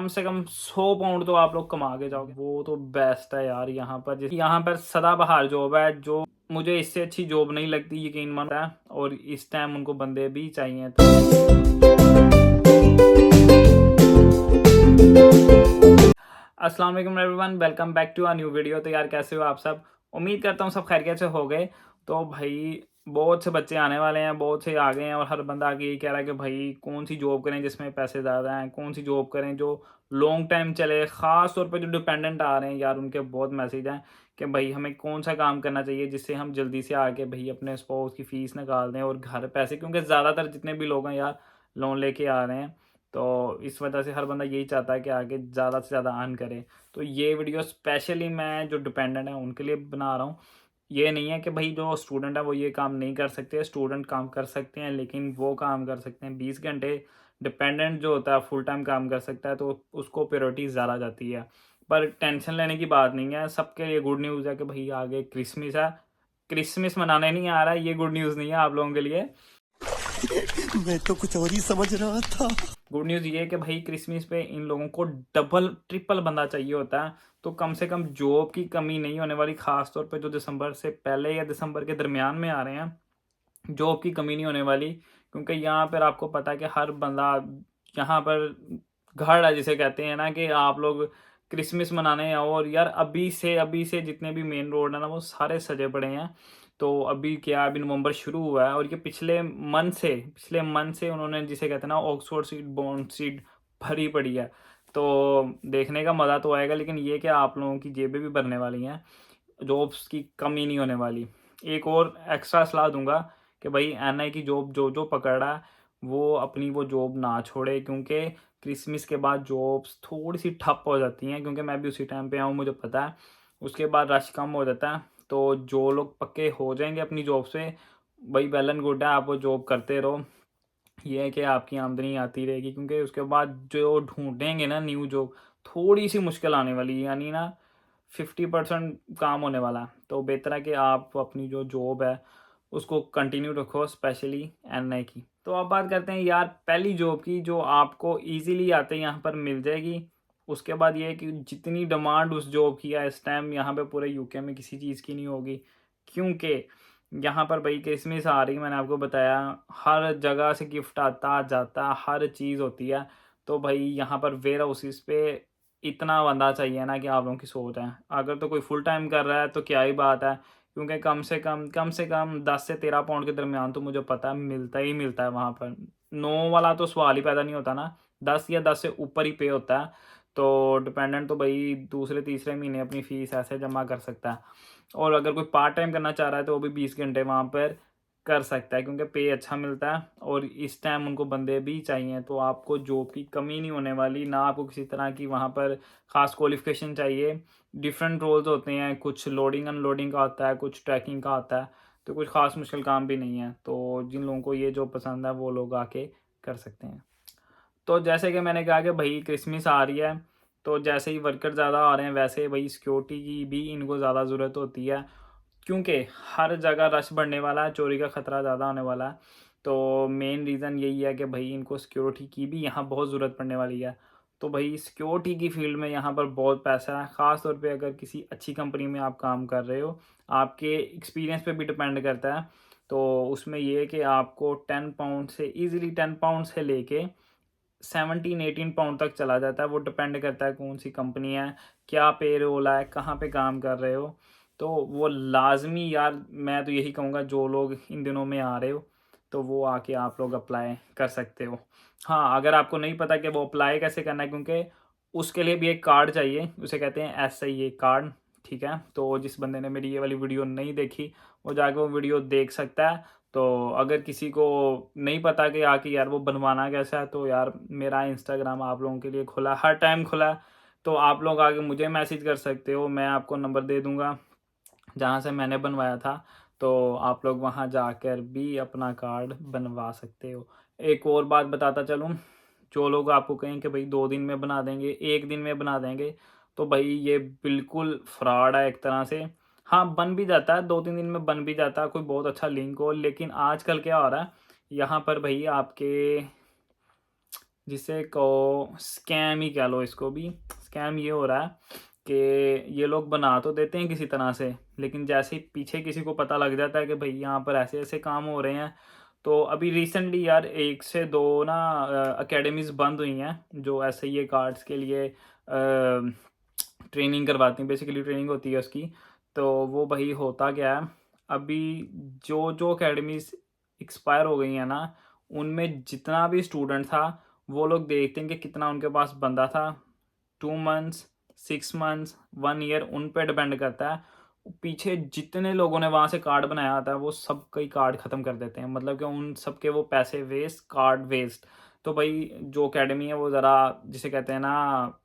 कम से कम 100 पाउंड तो आप लोग कमा के जाओगे। वो तो बेस्ट है यार। यहाँ पर सदाबहार जॉब है, जो मुझे इससे अच्छी जॉब नहीं लगती, यकीन मानो है। और इस टाइम उनको बंदे भी चाहिए। अस्सलाम वालेकुम everyone, welcome back to a new video. तो यार कैसे हो आप सब? उम्मीद करता हूँ सब खैरियत से हो गए। तो भाई बहुत से बच्चे आने वाले हैं, बहुत से आ गए हैं और हर बंदा आके यही कह रहा है कि भाई कौन सी जॉब करें जिसमें पैसे ज़्यादा हैं, कौन सी जॉब करें जो लॉन्ग टाइम चले। ख़ास तौर पे जो डिपेंडेंट आ रहे हैं यार, उनके बहुत मैसेज हैं कि भाई हमें कौन सा काम करना चाहिए जिससे हम जल्दी से आके भाई अपने स्पाउस की फ़ीस निकाल दें और घर पैसे, क्योंकि ज़्यादातर जितने भी लोग हैं यार लोन लेके आ रहे हैं। तो इस वजह से हर बंदा यही चाहता है कि आगे ज़्यादा से ज़्यादा अर्न करे। तो ये वीडियो स्पेशली मैं जो डिपेंडेंट है उनके लिए बना रहा हूँ। ये नहीं है कि भाई जो स्टूडेंट है वो ये काम नहीं कर सकते, स्टूडेंट काम कर सकते हैं, लेकिन वो काम कर सकते हैं 20 घंटे। डिपेंडेंट जो होता है फुल टाइम काम कर सकता है, तो उसको प्रायोरिटी ज़्यादा जाती है। पर टेंशन लेने की बात नहीं है, सबके लिए गुड न्यूज़ है कि भाई आगे क्रिसमस है। क्रिसमस मनाने नहीं आ रहा है, ये गुड न्यूज़ नहीं है आप लोगों के लिए। मैं तो कुछ और ही समझ रहा था। गुड न्यूज़ ये है कि भाई क्रिसमस पे इन लोगों को डबल ट्रिपल बंदा चाहिए होता है। तो कम से कम जॉब की कमी नहीं होने वाली, खास तौर पे जो दिसंबर से पहले या दिसंबर के दरमियान में आ रहे हैं, जॉब की कमी नहीं होने वाली। क्योंकि यहाँ पर आपको पता है कि हर बंदा यहाँ पर घर है, जिसे कहते हैं ना कि आप लोग क्रिसमस मनाने आओ। और यार अभी से जितने भी मेन रोड है ना वो सारे सजे पड़े हैं। तो अभी क्या, अभी नवंबर शुरू हुआ है और ये पिछले मंथ से उन्होंने, जिसे कहते हैं ना, ऑक्सफोर्ड सीट बॉन्ड सीट भरी पड़ी है। तो देखने का मज़ा तो आएगा, लेकिन ये कि आप लोगों की जेबें भी भरने वाली हैं, जॉब्स की कमी नहीं होने वाली। एक और एक्स्ट्रा सलाह दूंगा कि भाई एनआई की जॉब जो जो पकड़ रहा है वो अपनी वो जॉब ना छोड़े, क्योंकि क्रिसमस के बाद जॉब्स थोड़ी सी ठप हो जाती हैं। क्योंकि मैं भी उसी टाइम पे आऊँ, मुझे पता है। उसके बाद रश कम हो जाता है। तो जो लोग पक्के हो जाएंगे अपनी जॉब से, भाई वेल एंड गुड है, आप वो जॉब करते रहो। ये है कि आपकी आमदनी आती रहेगी, क्योंकि उसके बाद जो ढूंढेंगे ना न्यू जॉब, थोड़ी सी मुश्किल आने वाली है, यानी ना 50% काम होने वाला है। तो बेहतर है कि आप अपनी जो जॉब है उसको कंटिन्यू रखो, स्पेशली एनआई की। तो अब बात करते हैं यार पहली जॉब की, जो आपको इजीली आते यहाँ पर मिल जाएगी। उसके बाद ये है कि जितनी डिमांड उस जॉब की है इस टाइम, यहाँ पे पूरे यूके में किसी चीज़ की नहीं होगी। क्योंकि यहाँ पर भाई क्रिसमस आ रही, मैंने आपको बताया, हर जगह से गिफ्ट आता जाता, हर चीज़ होती है। तो भाई यहाँ पर वेयर हाउसेस पे इतना बंदा चाहिए ना कि आप लोगों की सोच है। अगर तो कोई फुल टाइम कर रहा है तो क्या ही बात है, क्योंकि कम से कम 10 से 13 पाउंड के दरमियान तो मुझे पता है मिलता ही मिलता है वहाँ पर। 9 वाला तो सवाल ही पैदा नहीं होता ना, 10 या 10 से ऊपर ही पे होता है। तो डिपेंडेंट तो भाई दूसरे तीसरे महीने अपनी फ़ीस ऐसे जमा कर सकता है। और अगर कोई पार्ट टाइम करना चाह रहा है तो वो भी 20 घंटे वहाँ पर कर सकता है, क्योंकि पे अच्छा मिलता है और इस टाइम उनको बंदे भी चाहिए। तो आपको जॉब की कमी नहीं होने वाली, ना आपको किसी तरह की वहाँ पर ख़ास क्वालिफ़िकेशन चाहिए। डिफरेंट रोल्स होते हैं, कुछ लोडिंग अनलोडिंग का होता है, कुछ ट्रैकिंग का होता है। तो कुछ ख़ास मुश्किल काम भी नहीं है। तो जिन लोगों को ये जॉब पसंद है वो लोग आके कर सकते हैं। तो जैसे कि मैंने कहा कि भाई क्रिसमस आ रही है, तो जैसे ही वर्कर ज़्यादा आ रहे हैं वैसे भाई सिक्योरिटी की भी इनको ज़्यादा ज़रूरत होती है। क्योंकि हर जगह रश बढ़ने वाला है, चोरी का ख़तरा ज़्यादा होने वाला है। तो मेन रीज़न यही है कि भाई इनको सिक्योरिटी की भी यहाँ बहुत ज़रूरत पड़ने वाली है। तो भाई सिक्योरिटी की फील्ड में यहाँ पर बहुत पैसा है, ख़ास तौर पे अगर किसी अच्छी कंपनी में आप काम कर रहे हो। आपके एक्सपीरियंस पे भी डिपेंड करता है। तो उसमें ये है कि आपको 10 पाउंड से ईज़िली 10 पाउंड से लेके 17-18 पाउंड तक चला जाता है। वो डिपेंड करता है कौन सी कंपनी है, क्या पे रोल है, कहाँ पे काम कर रहे हो। तो वो लाजमी यार, मैं तो यही कहूँगा जो लोग इन दिनों में आ रहे हो तो वो आके आप लोग अप्लाई कर सकते हो। हाँ, अगर आपको नहीं पता कि वो अप्लाई कैसे करना है, क्योंकि उसके लिए भी एक कार्ड चाहिए, उसे कहते हैं SIA कार्ड। ठीक है, तो जिस बंदे ने मेरी ये वाली वीडियो नहीं देखी वो जाके वो वीडियो देख सकता है। तो अगर किसी को नहीं पता कि आके यार वो बनवाना कैसा है, तो यार मेरा इंस्टाग्राम आप लोगों के लिए खुला, हर टाइम खुला है। तो आप लोग आगे मुझे मैसेज कर सकते हो, मैं आपको नंबर दे दूंगा जहाँ से मैंने बनवाया था। तो आप लोग वहाँ जाकर भी अपना कार्ड बनवा सकते हो। एक और बात बताता चलूँ, जो लोग आपको कहें कि भाई 2 दिन में बना देंगे, 1 दिन में बना देंगे, तो भाई ये बिल्कुल फ्रॉड है एक तरह से। हाँ, बन भी जाता है, 2-3 दिन में बन भी जाता है, कोई बहुत अच्छा लिंक हो। लेकिन आजकल क्या हो रहा है, यहाँ पर भाई आपके जिसे कहो स्कैम ही कह लो इसको भी। स्कैम ये हो रहा है कि ये लोग बना तो देते हैं किसी तरह से, लेकिन जैसे ही पीछे किसी को पता लग जाता है कि भाई यहाँ पर ऐसे-ऐसे काम हो रहे हैं, तो अभी रिसेंटली यार 1 से 2 ना अकेडमीज़ बंद हुई हैं, जो एसआईए कार्ड्स के लिए ट्रेनिंग करवाती हैं, बेसिकली ट्रेनिंग होती है उसकी। तो वो भाई होता क्या है, अभी जो अकेडमीज़ एक्सपायर हो गई हैं ना, उनमें जितना भी स्टूडेंट था, वो लोग देखते हैं कि कितना उनके पास बंदा था। 2 मंथ्स, 6 मंथ्स, 1 ईयर उन पे डिपेंड करता है। पीछे जितने लोगों ने वहाँ से कार्ड बनाया होता है, वो सब का ही कार्ड ख़त्म कर देते हैं। मतलब कि उन सबके वो पैसे वेस्ट, कार्ड वेस्ट। तो भाई जो अकेडमी है वो ज़रा जिसे कहते हैं ना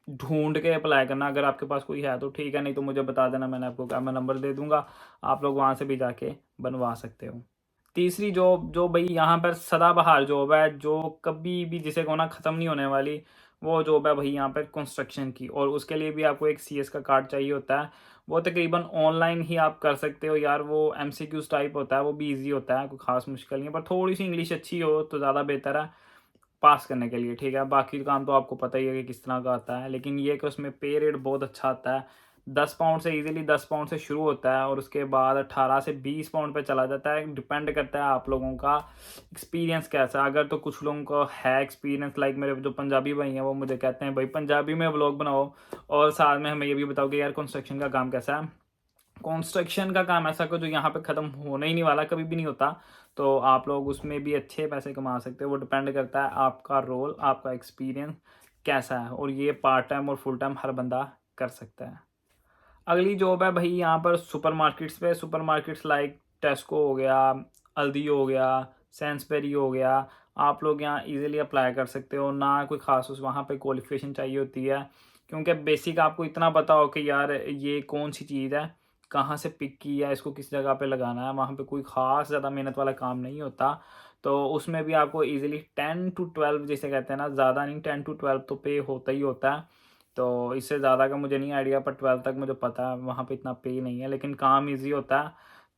ढूँढ के अप्लाई करना। अगर आपके पास कोई है तो ठीक है, नहीं तो मुझे बता देना, मैंने आपको मैं नंबर दे दूँगा। आप लोग वहाँ से भी जाके बनवा सकते हो। तीसरी जॉब जो भाई यहाँ पर सदाबहार जॉब है, जो कभी भी जिसे कहो ना ख़त्म नहीं होने वाली, वो जॉब है भाई यहाँ पर कंस्ट्रक्शन की। और उसके लिए भी आपको एक सीएस का कार्ड चाहिए होता है। वो तकरीबन ऑनलाइन ही आप कर सकते हो यार, वो एमसीक्यूज़ टाइप होता है, वो भी ईज़ी होता है, कोई ख़ास मुश्किल नहीं है। पर थोड़ी-सी इंग्लिश अच्छी हो तो ज़्यादा बेहतर है पास करने के लिए, ठीक है। बाकी काम तो आपको पता ही है कि किस तरह का आता है, लेकिन ये कि उसमें पे रेट बहुत अच्छा आता है। 10 पाउंड से ईज़िली 10 पाउंड से शुरू होता है और उसके बाद 18 से 20 पाउंड पे चला जाता है। डिपेंड करता है आप लोगों का एक्सपीरियंस कैसा है। अगर तो कुछ लोगों को है एक्सपीरियंस, लाइक मेरे जो पंजाबी भाई हैं, वो मुझे कहते हैं भाई पंजाबी में व्लॉग बनाओ और साथ में हमें ये भी बताओ कि यार कंस्ट्रक्शन का काम कैसा है। कंस्ट्रक्शन का काम ऐसा को जो यहाँ पे ख़त्म होने ही नहीं वाला, कभी भी नहीं होता। तो आप लोग उसमें भी अच्छे पैसे कमा सकते हो। वो डिपेंड करता है आपका रोल, आपका एक्सपीरियंस कैसा है, और ये पार्ट टाइम और फुल टाइम हर बंदा कर सकता है। अगली जॉब है भाई यहाँ पर सुपरमार्केट्स पे। सुपरमार्केट्स लाइक टेस्को हो गया, अल्दी हो गया, सैन्सबेरी हो गया। आप लोग यहाँ इजीली अप्लाई कर सकते हो, ना कोई ख़ास उस वहाँ पे क्वालिफ़िकेशन चाहिए होती है, क्योंकि बेसिक आपको इतना पता हो कि यार ये कौन-सी चीज़ है, कहाँ से पिक की है, इसको किस जगह पे लगाना है। वहाँ पे कोई ख़ास ज़्यादा मेहनत वाला काम नहीं होता। तो उसमें भी आपको ईज़िली 10 टू 12 जिसे कहते हैं ना, ज़्यादा नहीं, 10 टू 12 तो पे होता ही होता है। तो इससे ज़्यादा का मुझे नहीं आइडिया, पर 12 तक मुझे पता है वहाँ पे इतना पे नहीं है, लेकिन काम ईज़ी होता है।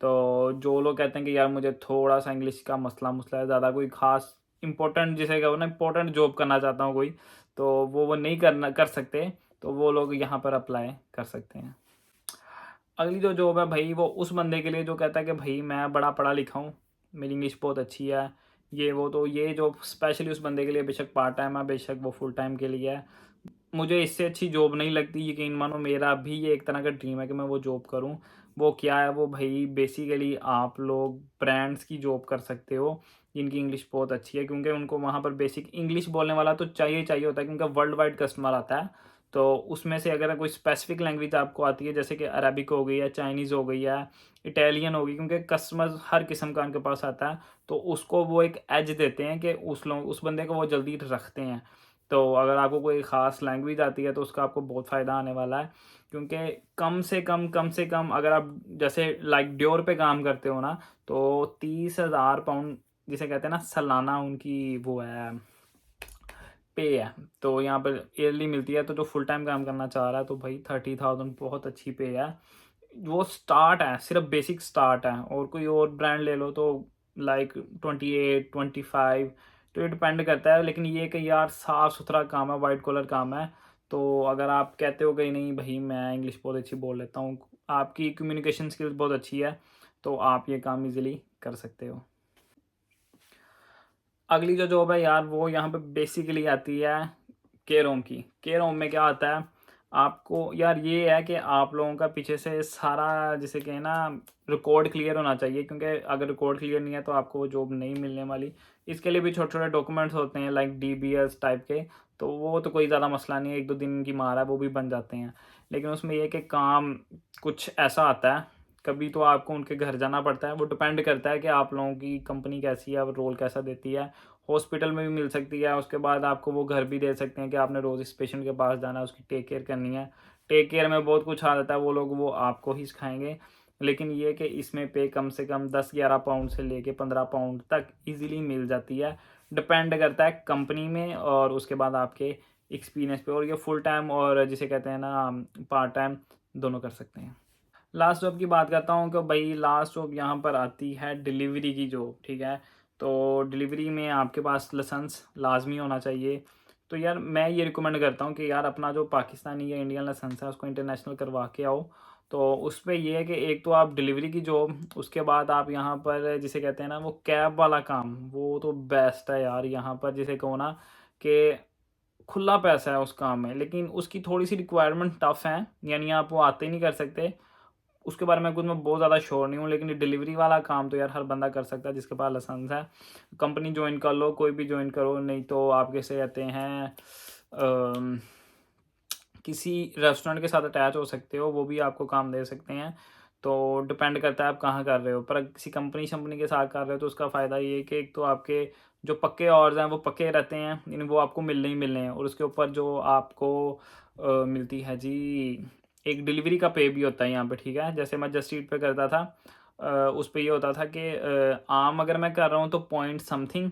तो जो लोग कहते हैं कि यार मुझे थोड़ा-सा इंग्लिश का मसला-मुसला है, ज़्यादा कोई ख़ास इम्पोर्टेंट जिसे कहो ना इम्पोर्टेंट जॉब करना चाहता हूँ कोई, तो वो नहीं कर सकते, तो वो लोग यहाँ पर अप्लाई कर सकते हैं। अगली जो जॉब है भाई, वो उस बंदे के लिए जो कहता है कि भाई मैं बड़ा पढ़ा लिखा हूँ, मेरी इंग्लिश बहुत अच्छी है, ये वो। तो ये जॉब स्पेशली उस बंदे के लिए, बेशक पार्ट टाइम है, बेशक वो फुल टाइम के लिए है। मुझे इससे अच्छी जॉब नहीं लगती, यकीन मानो मेरा भी ये एक तरह का ड्रीम है कि मैं वो जॉब करूँ। वो क्या है, वो भाई बेसिकली आप लोग ब्रांड्स की जॉब कर सकते हो, जिनकी इंग्लिश बहुत अच्छी है, क्योंकि उनको वहाँ पर बेसिक इंग्लिश बोलने वाला तो चाहिए ही चाहिए होता है, क्योंकि वर्ल्ड वाइड कस्टमर आता है। तो उसमें से अगर कोई स्पेसिफिक लैंग्वेज आपको आती है, जैसे कि अरबिक हो गई है, चाइनीज़ हो गई है, इटालियन हो गई, क्योंकि कस्टमर हर किस्म का उनके पास आता है, तो उसको वो एक एज देते हैं कि उस बंदे को वो जल्दी रखते हैं। तो अगर आपको कोई ख़ास लैंग्वेज आती है तो उसका आपको बहुत फ़ायदा आने वाला है, क्योंकि कम से कम अगर आप जैसे लाइक ड्योर पे काम करते हो ना, तो 30,000 पाउंड जिसे कहते हैं ना सालाना, उनकी वो है पे है। तो यहाँ पर ईयरली मिलती है। तो जो फुल टाइम काम करना चाह रहा है, तो भाई 30,000 बहुत अच्छी पे है। वो स्टार्ट है, सिर्फ बेसिक स्टार्ट है, और कोई और ब्रांड ले लो तो लाइक 28, 25, तो ये डिपेंड करता है। लेकिन ये कि यार साफ़ सुथरा काम है, वाइट कॉलर काम है। तो अगर आप कहते हो कि नहीं भाई मैं इंग्लिश बहुत अच्छी बोल लेता हूँ, आपकी कम्युनिकेशन स्किल्स बहुत अच्छी है, तो आप ये काम इजीली कर सकते हो। अगली जो जॉब है यार, वो यहाँ पे बेसिकली आती है केयर होम की। केयर होम में क्या आता है, आपको यार ये है कि आप लोगों का पीछे से सारा जिसे कहें ना रिकॉर्ड क्लियर होना चाहिए, क्योंकि अगर रिकॉर्ड क्लियर नहीं है तो आपको वो जॉब नहीं मिलने वाली। इसके लिए भी छोटे-छोटे डॉक्यूमेंट्स होते हैं लाइक डीबीएस टाइप के, तो वो तो कोई ज़्यादा मसला नहीं है, 1-2 दिन की मार है, वो भी बन जाते हैं। लेकिन उसमें ये है कि काम कुछ ऐसा आता है, कभी तो आपको उनके घर जाना पड़ता है। वो डिपेंड करता है कि आप लोगों की कंपनी कैसी है, रोल कैसा देती है। हॉस्पिटल में भी मिल सकती है, उसके बाद आपको वो घर भी दे सकते हैं कि आपने रोज़ इस पेशेंट के पास जाना है, उसकी टेक केयर करनी है। टेक केयर में बहुत कुछ आ जाता है, वो लोग वो आपको ही सिखाएँगे। लेकिन ये कि इसमें पे कम से कम 10-11 पाउंड से लेके 15 पाउंड तक ईज़िली मिल जाती है। डिपेंड करता है कंपनी में और उसके बाद आपके एक्सपीरियंस पे, और ये फुल टाइम और जिसे कहते हैं ना पार्ट टाइम दोनों कर सकते हैं। लास्ट जॉब की बात करता हूँ कि भाई लास्ट जॉब यहाँ पर आती है डिलीवरी की जॉब, ठीक है। तो डिलीवरी में आपके पास लाइसेंस लाज़मी होना चाहिए। तो यार मैं ये रिकमेंड करता हूँ कि यार अपना जो पाकिस्तानी या इंडियन लाइसेंस है उसको इंटरनेशनल करवा के आओ। तो उसपे ये है कि एक तो आप डिलीवरी की जॉब, उसके बाद आप यहाँ पर जिसे कहते हैं ना वो कैब वाला काम, वो तो बेस्ट है यार। यहाँ पर जिसे कहो ना कि खुला पैसा है उस काम में, लेकिन उसकी थोड़ी-सी रिक्वायरमेंट टफ़ है, यानी आप वो आते ही नहीं कर सकते। उसके बारे में कुछ मैं बहुत ज़्यादा श्योर नहीं हूँ, लेकिन ये डिलीवरी वाला काम तो यार हर बंदा कर सकता है जिसके पास लाइसेंस है। कंपनी जॉइन कर लो, कोई भी जॉइन करो, नहीं तो आप कैसे कहते हैं किसी रेस्टोरेंट के साथ अटैच हो सकते हो, वो भी आपको काम दे सकते हैं। तो डिपेंड करता है आप कहाँ कर रहे हो, पर किसी कंपनी-शंपनी के साथ कर रहे हो तो उसका फ़ायदा ये है कि एक तो आपके जो पक्के आवर्स हैं वो पक्के रहते हैं, यानी वो आपको मिलने ही मिलने हैं, और उसके ऊपर जो आपको मिलती है जी एक डिलीवरी का पे भी होता है यहाँ पे, ठीक है। जैसे मैं जस्ट ईट पे करता था, उस पे ये होता था कि आम अगर मैं कर रहा हूँ तो पॉइंट समथिंग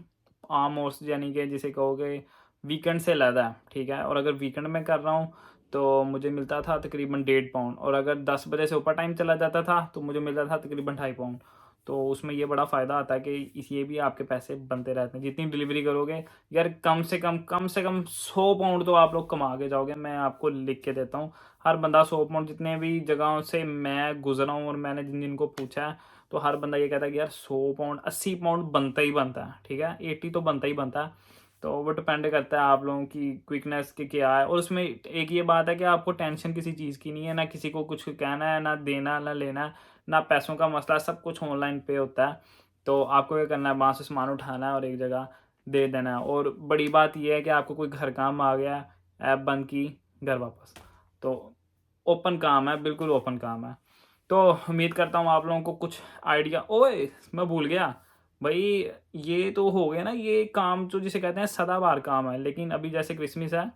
आम, और यानी कि जिसे कहोगे वीकेंड से ज़्यादा है, ठीक है। और अगर वीकेंड में कर रहा हूँ तो मुझे मिलता था तकरीबन 1.5 पाउंड, और अगर 10 बजे से ऊपर टाइम चला जाता था तो मुझे मिलता था तकरीबन 2.5 पाउंड। तो उसमें ये बड़ा फ़ायदा आता है कि ये भी आपके पैसे बनते रहते हैं जितनी डिलीवरी करोगे। यार कम से कम 100 पाउंड तो आप लोग कमा के जाओगे, मैं आपको लिख के देता हूँ। हर बंदा 100 पाउंड, जितने भी जगहों से मैं गुजरा हूँ और मैंने जिन जिनको पूछा है, तो हर बंदा ये कहता है कि यार 100 पाउंड 80 पाउंड बनता ही बनता है, ठीक है। 80 तो बनता ही बनता है। तो वो डिपेंड करता है आप लोगों की क्विकनेस की क्या है। और उसमें एक ये बात है कि आपको टेंशन किसी चीज़ की नहीं है, ना किसी को कुछ कहना है, ना देना, ना लेना, ना पैसों का मसला, सब कुछ ऑनलाइन पे होता है। तो आपको क्या करना है, वहाँ से सामान उठाना है और एक जगह दे देना है। और बड़ी बात ये है कि आपको कोई घर काम आ गया, ऐप बंद की, घर वापस। तो ओपन काम है, बिल्कुल ओपन काम है। तो उम्मीद करता हूँ आप लोगों को कुछ आइडिया, ओए मैं भूल गया भाई, ये तो हो गया ना ये काम जो जिसे कहते हैं सदाबहार काम है। लेकिन अभी जैसे क्रिसमस है,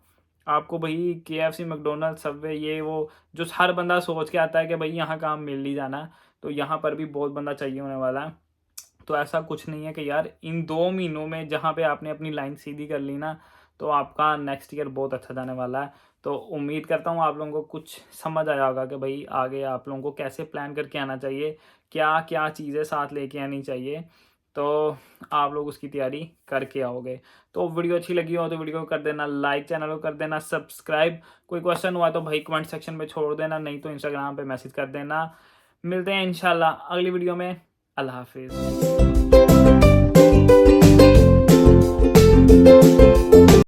आपको भाई केएफसी, मैकडॉनल्ड्स, सबवे, ये वो जो हर बंदा सोच के आता है कि भाई यहाँ काम मिल ही जाना है, तो यहाँ पर भी बहुत बंदा चाहिए होने वाला है। तो ऐसा कुछ नहीं है कि यार इन 2 महीनों में जहाँ पे आपने अपनी लाइन सीधी कर ली ना, तो आपका नेक्स्ट ईयर बहुत अच्छा जाने वाला है। तो उम्मीद करता हूँ आप लोगों को कुछ समझ आया होगा कि भाई आगे आप लोगों को कैसे प्लान करके आना चाहिए, क्या-क्या चीज़ें साथ लेके आनी चाहिए, तो आप लोग उसकी तैयारी करके आओगे। तो वीडियो अच्छी लगी हो तो वीडियो को कर देना लाइक, चैनल को कर देना सब्सक्राइब। कोई क्वेश्चन हुआ तो भाई कमेंट सेक्शन में छोड़ देना, नहीं तो इंस्टाग्राम पे मैसेज कर देना। मिलते हैं इंशाल्लाह अगली वीडियो में। अल्लाह हाफ़िज़।